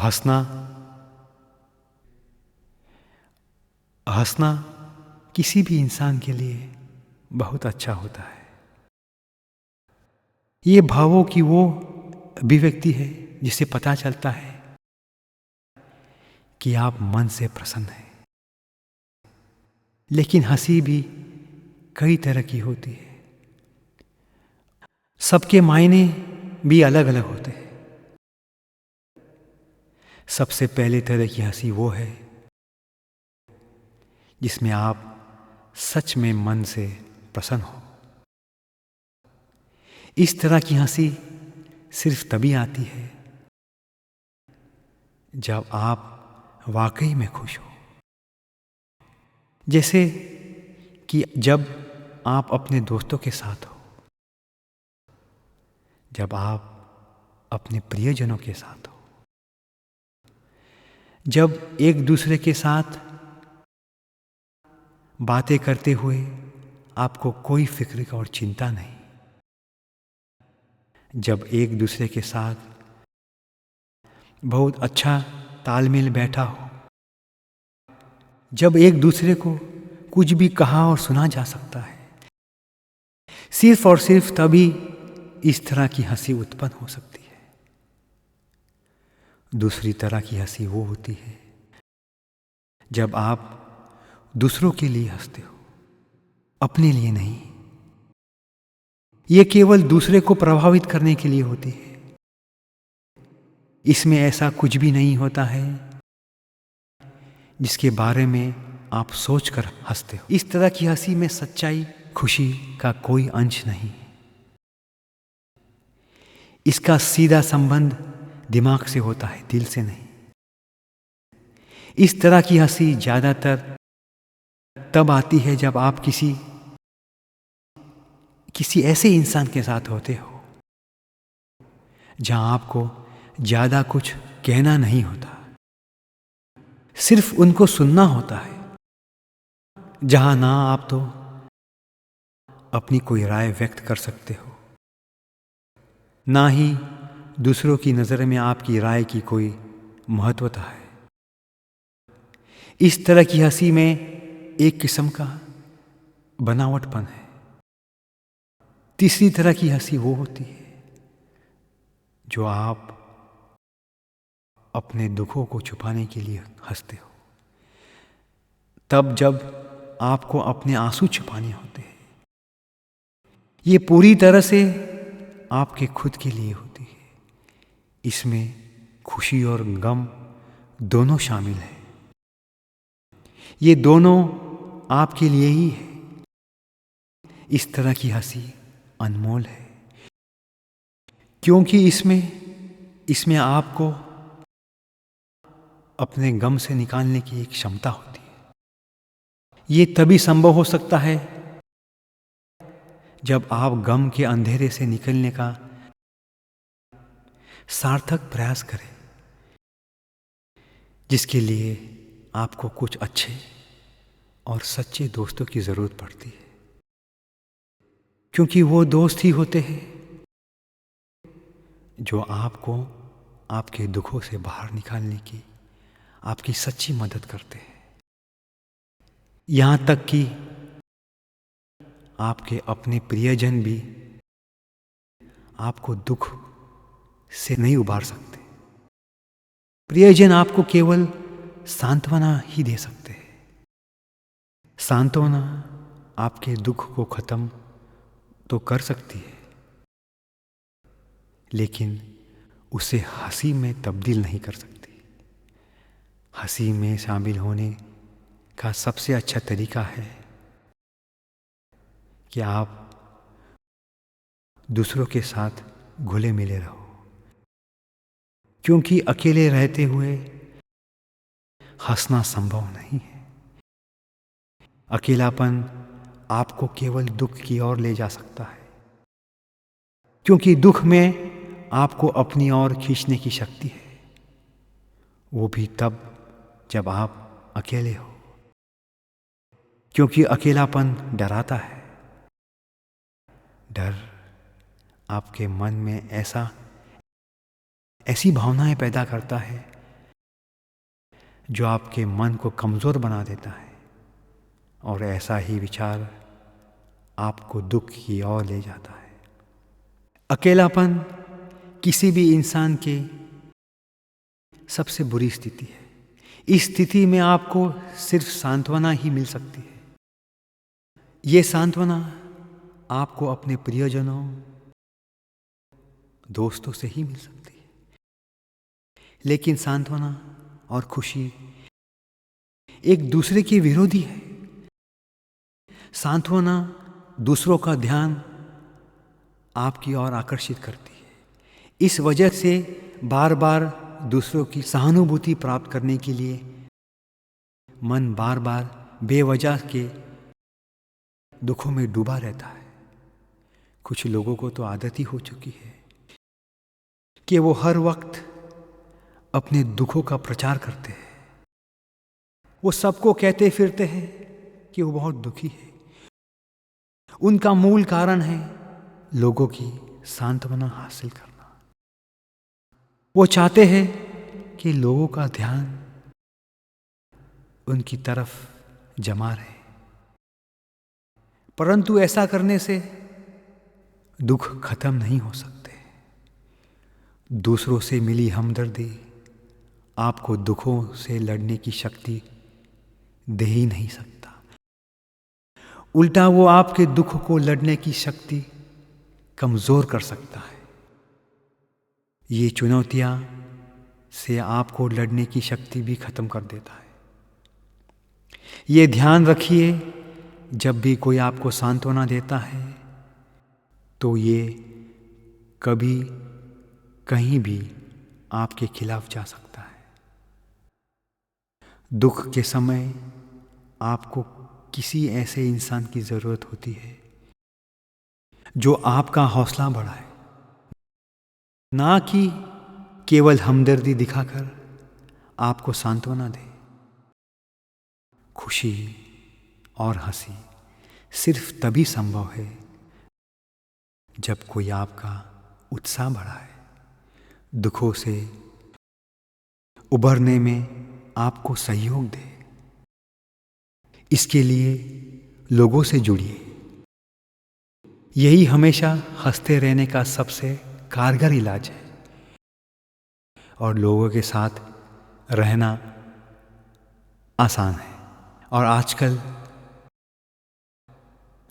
हंसना हंसना किसी भी इंसान के लिए बहुत अच्छा होता है। ये भावों की वो अभिव्यक्ति है जिससे पता चलता है कि आप मन से प्रसन्न हैं। लेकिन हंसी भी कई तरह की होती है। सबके मायने भी अलग अलग होते हैं। सबसे पहले तरह की हंसी वो है जिसमें आप सच में मन से प्रसन्न हो। इस तरह की हंसी सिर्फ तभी आती है जब आप वाकई में खुश हो। जैसे कि जब आप अपने दोस्तों के साथ हो, जब आप अपने प्रियजनों के साथ हो, जब एक दूसरे के साथ बातें करते हुए आपको कोई फिक्र और चिंता नहीं, जब एक दूसरे के साथ बहुत अच्छा तालमेल बैठा हो, जब एक दूसरे को कुछ भी कहा और सुना जा सकता है। सिर्फ और सिर्फ तभी इस तरह की हंसी उत्पन्न हो सकती है। दूसरी तरह की हंसी वो होती है जब आप दूसरों के लिए हंसते हो, अपने लिए नहीं। ये केवल दूसरे को प्रभावित करने के लिए होती है। इसमें ऐसा कुछ भी नहीं होता है जिसके बारे में आप सोचकर हंसते हो। इस तरह की हंसी में सच्चाई, खुशी का कोई अंश नहीं। इसका सीधा संबंध दिमाग से होता है, दिल से नहीं। इस तरह की हंसी ज्यादातर तब आती है जब आप किसी ऐसे इंसान के साथ होते हो जहां आपको ज्यादा कुछ कहना नहीं होता, सिर्फ उनको सुनना होता है। जहां ना आप तो अपनी कोई राय व्यक्त कर सकते हो, ना ही दूसरों की नज़र में आपकी राय की कोई महत्वता है। इस तरह की हंसी में एक किस्म का बनावटपन है। तीसरी तरह की हंसी वो होती है जो आप अपने दुखों को छुपाने के लिए हंसते हो, तब जब आपको अपने आंसू छुपाने होते हैं। ये पूरी तरह से आपके खुद के लिए होती है। इसमें खुशी और गम दोनों शामिल है। ये दोनों आपके लिए ही है। इस तरह की हंसी अनमोल है, क्योंकि इसमें आपको अपने गम से निकालने की एक क्षमता होती है। ये तभी संभव हो सकता है जब आप गम के अंधेरे से निकलने का सार्थक प्रयास करें, जिसके लिए आपको कुछ अच्छे और सच्चे दोस्तों की जरूरत पड़ती है। क्योंकि वो दोस्त ही होते हैं जो आपको आपके दुखों से बाहर निकालने की आपकी सच्ची मदद करते हैं। यहां तक कि आपके अपने प्रियजन भी आपको दुख से नहीं उबार सकते। प्रियजन आपको केवल सांत्वना ही दे सकते हैं। सांत्वना आपके दुख को खत्म तो कर सकती है, लेकिन उसे हंसी में तब्दील नहीं कर सकती। हंसी में शामिल होने का सबसे अच्छा तरीका है कि आप दूसरों के साथ घुले मिले रहो, क्योंकि अकेले रहते हुए हंसना संभव नहीं है। अकेलापन आपको केवल दुख की ओर ले जा सकता है, क्योंकि दुख में आपको अपनी ओर खींचने की शक्ति है, वो भी तब जब आप अकेले हो। क्योंकि अकेलापन डराता है। डर आपके मन में ऐसी भावनाएं पैदा करता है जो आपके मन को कमज़ोर बना देता है, और ऐसा ही विचार आपको दुख की ओर ले जाता है। अकेलापन किसी भी इंसान की सबसे बुरी स्थिति है। इस स्थिति में आपको सिर्फ सांत्वना ही मिल सकती है। ये सांत्वना आपको अपने प्रियजनों, दोस्तों से ही मिल सकती है। लेकिन सांत्वना और खुशी एक दूसरे के विरोधी है। सांत्वना दूसरों का ध्यान आपकी ओर आकर्षित करती है। इस वजह से बार बार दूसरों की सहानुभूति प्राप्त करने के लिए मन बार बार बेवजह के दुखों में डूबा रहता है। कुछ लोगों को तो आदत ही हो चुकी है कि वो हर वक्त अपने दुखों का प्रचार करते हैं। वो सबको कहते फिरते हैं कि वो बहुत दुखी है। उनका मूल कारण है लोगों की सांत्वना हासिल करना। वो चाहते हैं कि लोगों का ध्यान उनकी तरफ जमा रहे, परंतु ऐसा करने से दुख खत्म नहीं हो सकते। दूसरों से मिली हमदर्दी आपको दुखों से लड़ने की शक्ति दे ही नहीं सकता। उल्टा वो आपके दुख को लड़ने की शक्ति कमजोर कर सकता है। ये चुनौतियां से आपको लड़ने की शक्ति भी खत्म कर देता है। ये ध्यान रखिए, जब भी कोई आपको सांत्वना देता है तो ये कभी कहीं भी आपके खिलाफ जा सकता है। दुख के समय आपको किसी ऐसे इंसान की जरूरत होती है जो आपका हौसला बढ़ाए, ना कि केवल हमदर्दी दिखाकर आपको सांत्वना दे। खुशी और हंसी सिर्फ तभी संभव है जब कोई आपका उत्साह बढ़ाए, दुखों से उभरने में आपको सहयोग दे। इसके लिए लोगों से जुड़िए। यही हमेशा हंसते रहने का सबसे कारगर इलाज है। और लोगों के साथ रहना आसान है। और आजकल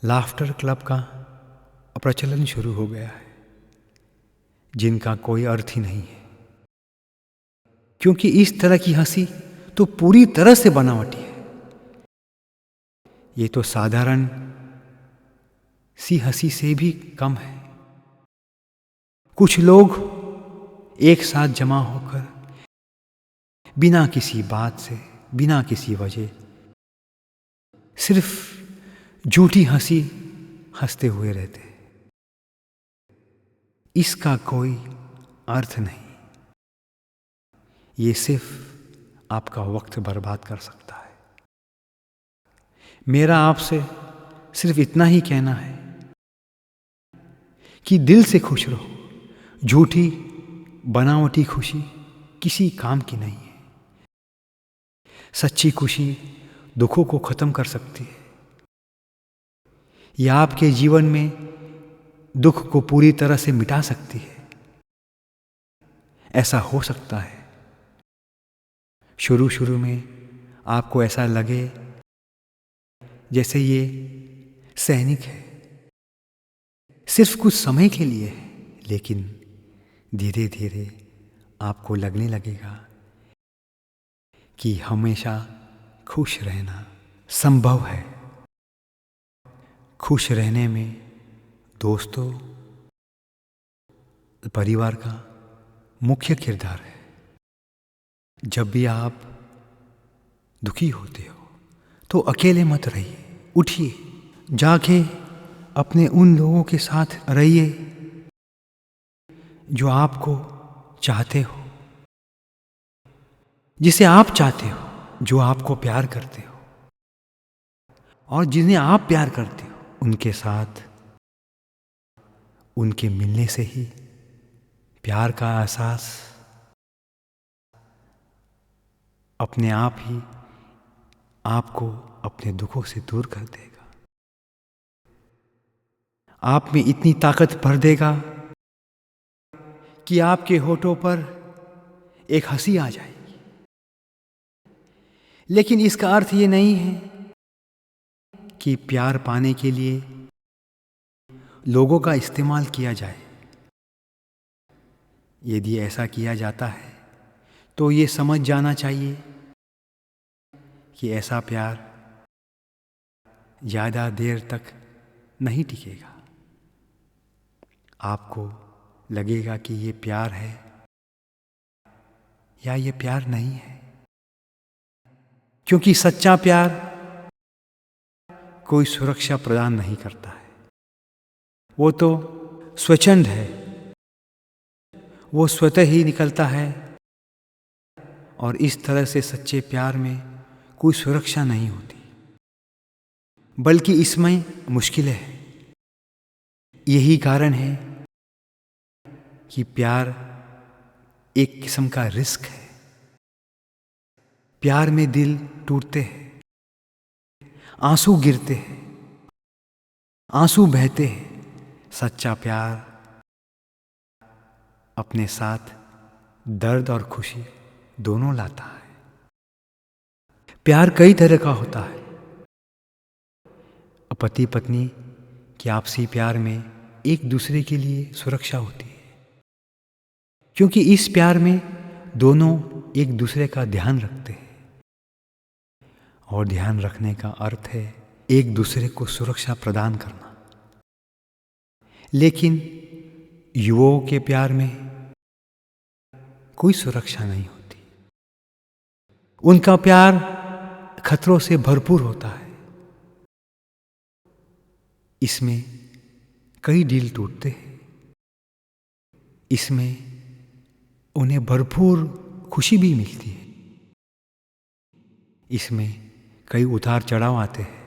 लाफ्टर क्लब का प्रचलन शुरू हो गया है, जिनका कोई अर्थ ही नहीं है, क्योंकि इस तरह की हंसी तो पूरी तरह से बनावटी है। ये तो साधारण सी हंसी से भी कम है। कुछ लोग एक साथ जमा होकर बिना किसी बात से, बिना किसी वजह, सिर्फ झूठी हंसी हंसते हुए रहते। इसका कोई अर्थ नहीं। ये सिर्फ आपका वक्त बर्बाद कर सकता है। मेरा आपसे सिर्फ इतना ही कहना है कि दिल से खुश रहो। झूठी बनावटी खुशी किसी काम की नहीं है। सच्ची खुशी दुखों को खत्म कर सकती है। यह आपके जीवन में दुख को पूरी तरह से मिटा सकती है। ऐसा हो सकता है शुरू शुरू में आपको ऐसा लगे जैसे ये सैनिक है, सिर्फ कुछ समय के लिए है, लेकिन धीरे धीरे आपको लगने लगेगा कि हमेशा खुश रहना संभव है। खुश रहने में दोस्तों, परिवार का मुख्य किरदार है। जब भी आप दुखी होते हो तो अकेले मत रहिए। उठिए, जाके अपने उन लोगों के साथ रहिए जो आपको चाहते हो, जिसे आप चाहते हो, जो आपको प्यार करते हो, और जिन्हें आप प्यार करते हो। उनके साथ उनके मिलने से ही प्यार का एहसास अपने आप ही आपको अपने दुखों से दूर कर देगा। आप में इतनी ताकत भर देगा कि आपके होठों पर एक हंसी आ जाएगी। लेकिन इसका अर्थ ये नहीं है कि प्यार पाने के लिए लोगों का इस्तेमाल किया जाए। यदि ऐसा किया जाता है तो ये समझ जाना चाहिए कि ऐसा प्यार ज़्यादा देर तक नहीं टिकेगा। आपको लगेगा कि ये प्यार है या ये प्यार नहीं है, क्योंकि सच्चा प्यार कोई सुरक्षा प्रदान नहीं करता है। वो तो स्वच्छंद है, वो स्वतः ही निकलता है। और इस तरह से सच्चे प्यार में कोई सुरक्षा नहीं होती, बल्कि इसमें मुश्किलें हैं। यही कारण है कि प्यार एक किस्म का रिस्क है। प्यार में दिल टूटते हैं, आंसू गिरते हैं, आंसू बहते हैं। सच्चा प्यार अपने साथ दर्द और खुशी दोनों लाता है। प्यार कई तरह का होता है। पति पत्नी के आपसी प्यार में एक दूसरे के लिए सुरक्षा होती है, क्योंकि इस प्यार में दोनों एक दूसरे का ध्यान रखते हैं। और ध्यान रखने का अर्थ है एक दूसरे को सुरक्षा प्रदान करना। लेकिन युवाओं के प्यार में कोई सुरक्षा नहीं होती। उनका प्यार खतरों से भरपूर होता है। इसमें कई दिल टूटते हैं। इसमें उन्हें भरपूर खुशी भी मिलती है। इसमें कई उतार चढ़ाव आते हैं।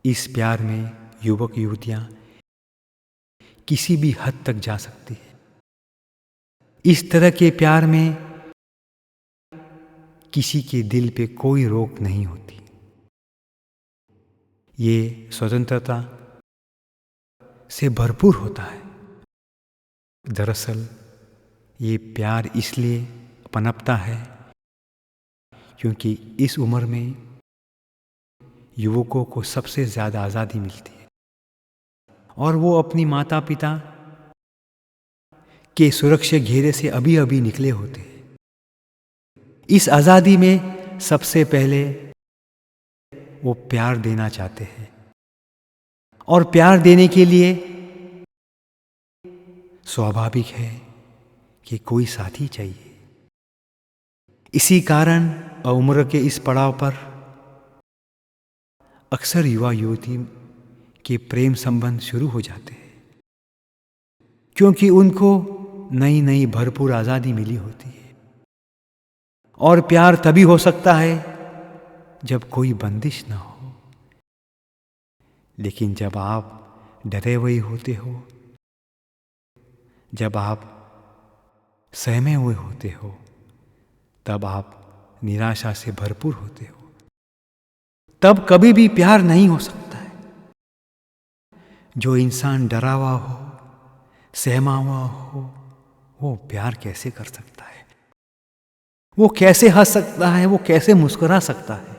इस प्यार में युवक युवतियां किसी भी हद तक जा सकती है। इस तरह के प्यार में किसी के दिल पे कोई रोक नहीं होती। ये स्वतंत्रता से भरपूर होता है। दरअसल ये प्यार इसलिए पनपता है क्योंकि इस उम्र में युवकों को सबसे ज़्यादा आज़ादी मिलती है और वो अपनी माता पिता के सुरक्षा घेरे से अभी अभी निकले होते हैं। इस आज़ादी में सबसे पहले वो प्यार देना चाहते हैं और प्यार देने के लिए स्वाभाविक है कि कोई साथी चाहिए। इसी कारण उम्र के इस पड़ाव पर अक्सर युवा युवती के प्रेम संबंध शुरू हो जाते हैं, क्योंकि उनको नई नई भरपूर आज़ादी मिली होती है। और प्यार तभी हो सकता है जब कोई बंदिश ना हो। लेकिन जब आप डरे हुए होते हो, जब आप सहमे हुए होते हो, तब आप निराशा से भरपूर होते हो, तब कभी भी प्यार नहीं हो सकता है। जो इंसान डरा हुआ हो, सहमा हुआ हो, वो प्यार कैसे कर सकता है? वो कैसे हंस सकता है? वो कैसे मुस्कुरा सकता है?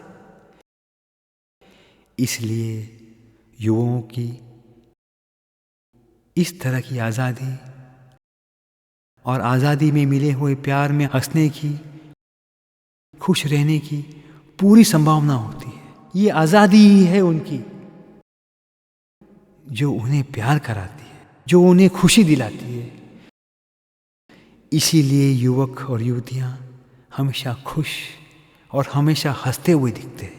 इसलिए युवाओं की इस तरह की आज़ादी और आज़ादी में मिले हुए प्यार में हंसने की, खुश रहने की पूरी संभावना होती है। ये आज़ादी ही है उनकी जो उन्हें प्यार कराती है, जो उन्हें खुशी दिलाती है। इसीलिए युवक और युवतियां हमेशा खुश और हमेशा हंसते हुए दिखते हैं।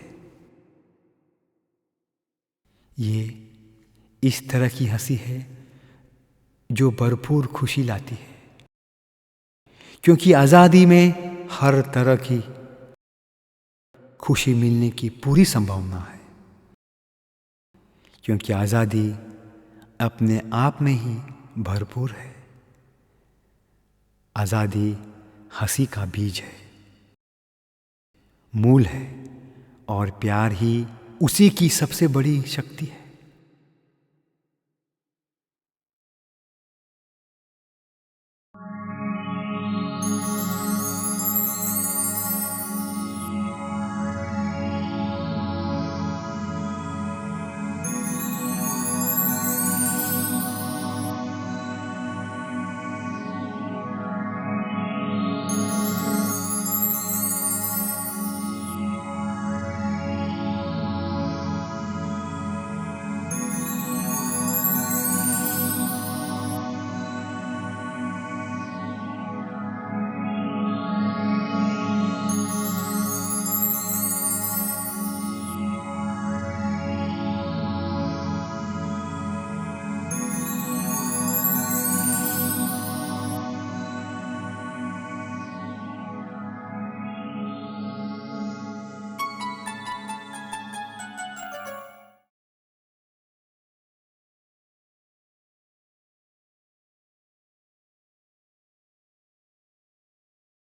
ये इस तरह की हंसी है जो भरपूर खुशी लाती है, क्योंकि आज़ादी में हर तरह की खुशी मिलने की पूरी संभावना है। क्योंकि आज़ादी अपने आप में ही भरपूर है। आज़ादी हंसी का बीज है। मूल है और प्यार ही उसी की सबसे बड़ी शक्ति है।